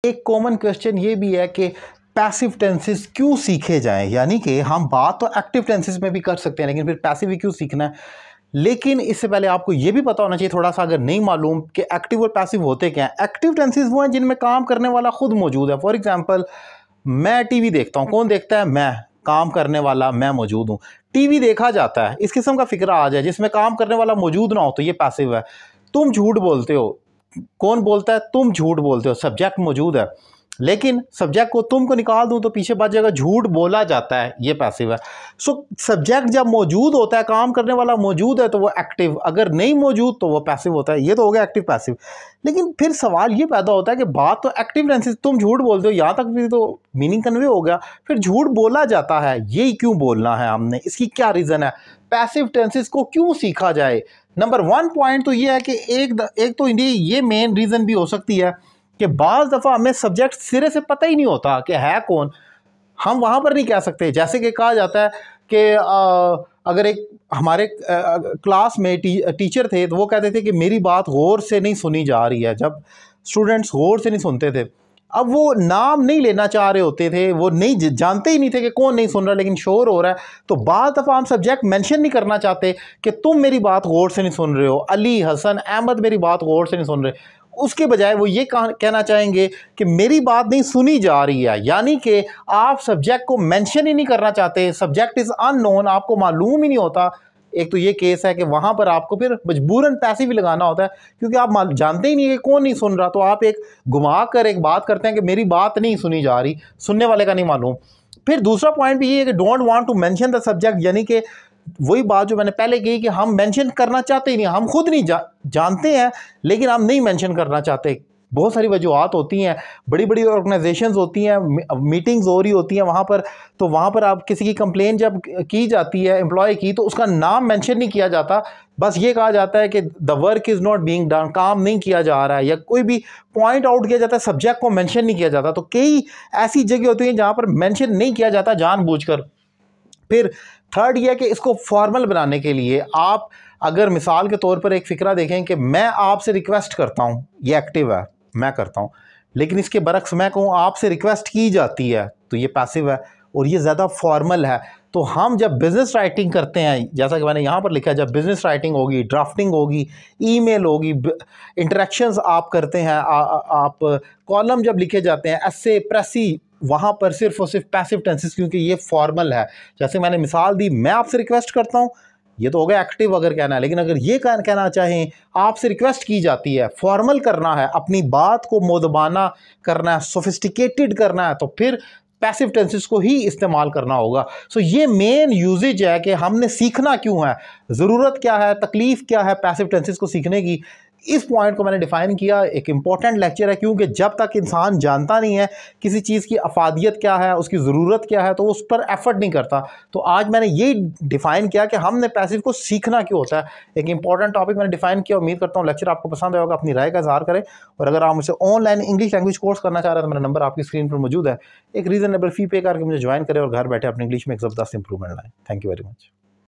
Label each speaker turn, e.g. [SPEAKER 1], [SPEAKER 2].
[SPEAKER 1] एक common question ये भी है कि पैसिव टेंसेस क्यों सीखे जाएं, यानी कि हम बात तो एक्टिव टेंसेस में भी कर सकते हैं लेकिन फिर पैसिव ही क्यों सीखना है। लेकिन इससे पहले आपको ये भी पता होना चाहिए थोड़ा सा, अगर नहीं मालूम, कि एक्टिव और पैसिव होते क्या हैं। एक्टिव टेंसेस वो हैं जिनमें काम करने वाला खुद मौजूद है। फॉर एग्जांपल, मैं टीवी देखता हूँ, कौन देखता है? मैं। काम करने वाला मैं मौजूद हूँ। टीवी देखा जाता है, इस किस्म का फिक्रा आ जाए जिसमें काम करने वाला मौजूद ना हो तो ये पैसिव है। तुम झूठ बोलते हो, कौन बोलता है? तुम झूठ बोलते हो, सब्जेक्ट मौजूद है, लेकिन सब्जेक्ट को तुम को निकाल दूं तो पीछे बच जाएगा झूठ बोला जाता है, ये पैसिव है। सो सब्जेक्ट जब मौजूद होता है, काम करने वाला मौजूद है, तो वो एक्टिव, अगर नहीं मौजूद तो वो पैसिव होता है। ये तो हो गया एक्टिव पैसिव। लेकिन फिर सवाल ये पैदा होता है कि बात तो एक्टिव टेंसेस, तुम झूठ बोलते हो, यहाँ तक भी तो मीनिंग कन्वे हो गया, फिर झूठ बोला जाता है, यही क्यों बोलना है हमने? इसकी क्या रीज़न है? पैसिव टेंसेस को क्यों सीखा जाए? नंबर 1 पॉइंट तो ये है कि एक तो ये मेन रीज़न भी हो सकती है कि बाज़ दफ़ा हमें सब्जेक्ट सिरे से पता ही नहीं होता कि है कौन। हम वहाँ पर नहीं कह सकते। जैसे कि कहा जाता है कि अगर एक हमारे क्लास में टीचर थे तो वो कहते थे कि मेरी बात गौर से नहीं सुनी जा रही है, जब स्टूडेंट्स गौर से नहीं सुनते थे। अब वो नाम नहीं लेना चाह रहे होते थे, वो नहीं जानते ही नहीं थे कि कौन नहीं सुन रहा, लेकिन शोर हो रहा है। तो बाज़ दफ़ा हम सब्जेक्ट मेंशन नहीं करना चाहते कि तुम मेरी बात गौर से नहीं सुन रहे हो, अली, हसन, अहमद मेरी बात गौर से नहीं सुन रहे। उसके बजाय वो ये कहना चाहेंगे कि मेरी बात नहीं सुनी जा रही है, यानी कि आप सब्जेक्ट को मेंशन ही नहीं करना चाहते। सब्जेक्ट इज़ अननोन, आपको मालूम ही नहीं होता। एक तो ये केस है कि वहाँ पर आपको फिर मजबूरन पैसिव भी लगाना होता है, क्योंकि आप जानते ही नहीं कि कौन नहीं सुन रहा। तो आप एक घुमा कर एक बात करते हैं कि मेरी बात नहीं सुनी जा रही, सुनने वाले का नहीं मालूम। फिर दूसरा पॉइंट भी ये है कि don't want to mention the subject, यानी कि वही बात जो मैंने पहले कही कि हम मेंशन करना चाहते ही नहीं, हम खुद नहीं जानते हैं लेकिन हम नहीं मेंशन करना चाहते। बहुत सारी वजूहत होती हैं, बड़ी बड़ी ऑर्गेनाइजेशंस होती हैं, मीटिंग्स हो रही होती हैं वहाँ पर, तो वहाँ पर आप किसी की कंप्लेन जब की जाती है एम्प्लॉय की, तो उसका नाम मेंशन नहीं किया जाता। बस ये कहा जाता है कि the work is not being done, काम नहीं किया जा रहा है, या कोई भी पॉइंट आउट किया जाता है, सब्जेक्ट को मेंशन नहीं किया जाता। तो कई ऐसी जगह होती हैं जहाँ पर मेंशन नहीं किया जाता जानबूझकर। फिर थर्ड ये है कि इसको फॉर्मल बनाने के लिए आप अगर मिसाल के तौर पर एक फ़िक्रा देखें कि मैं आपसे रिक्वेस्ट करता हूँ, ये एक्टिव है, मैं करता हूँ, लेकिन इसके बरक्स मैं कहूँ आपसे रिक्वेस्ट की जाती है, तो ये पैसिव है और ये ज़्यादा फॉर्मल है। तो हम जब बिज़नेस राइटिंग करते हैं, जैसा कि मैंने यहाँ पर लिखा है, जब बिज़नेस राइटिंग होगी, ड्राफ्टिंग होगी, ईमेल होगी, इंटरेक्शंस आप करते हैं, आप कॉलम जब लिखे जाते हैं, ऐसे प्रेसी, वहाँ पर सिर्फ और सिर्फ पैसिव टेंसेस, क्योंकि ये फॉर्मल है। जैसे मैंने मिसाल दी, मैं आपसे रिक्वेस्ट करता हूँ, ये तो हो गया एक्टिव अगर कहना है। लेकिन अगर ये कहना चाहें आपसे रिक्वेस्ट की जाती है, फॉर्मल करना है, अपनी बात को मोदबाना करना है, सोफिस्टिकेटेड करना है, तो फिर पैसिव टेंसेस को ही इस्तेमाल करना होगा। सो ये मेन यूजेज है कि हमने सीखना क्यों है, ज़रूरत क्या है, तकलीफ़ क्या है पैसिव टेंसेस को सीखने की। इस पॉइंट को मैंने डिफ़ाइन किया। एक इम्पॉर्टेंट लेक्चर है, क्योंकि जब तक इंसान जानता नहीं है किसी चीज़ की अफादियत क्या है, उसकी ज़रूरत क्या है, तो उस पर एफर्ट नहीं करता। तो आज मैंने ये डिफ़ाइन किया कि हमने पैसिव को सीखना क्यों होता है। एक इंपॉर्टेंट टॉपिक मैंने डिफ़ाइन किया। उम्मीद करता हूँ लेक्चर आपको पसंद आया होगा। अपनी राय का इज़हार करें, और अगर आप मुझसे ऑनलाइन इंग्लिश लैंग्वेज कोर्स करना चाह रहे हैं तो मेरा नंबर आपकी स्क्रीन पर मौजूद है। एक रीज़नेबल फ़ी पे करके मुझे ज्वाइन करें और घर बैठे अपनी इंग्लिश में एक ज़बरदस्त इंप्रूवमेंट लाएँ। Thank you very much.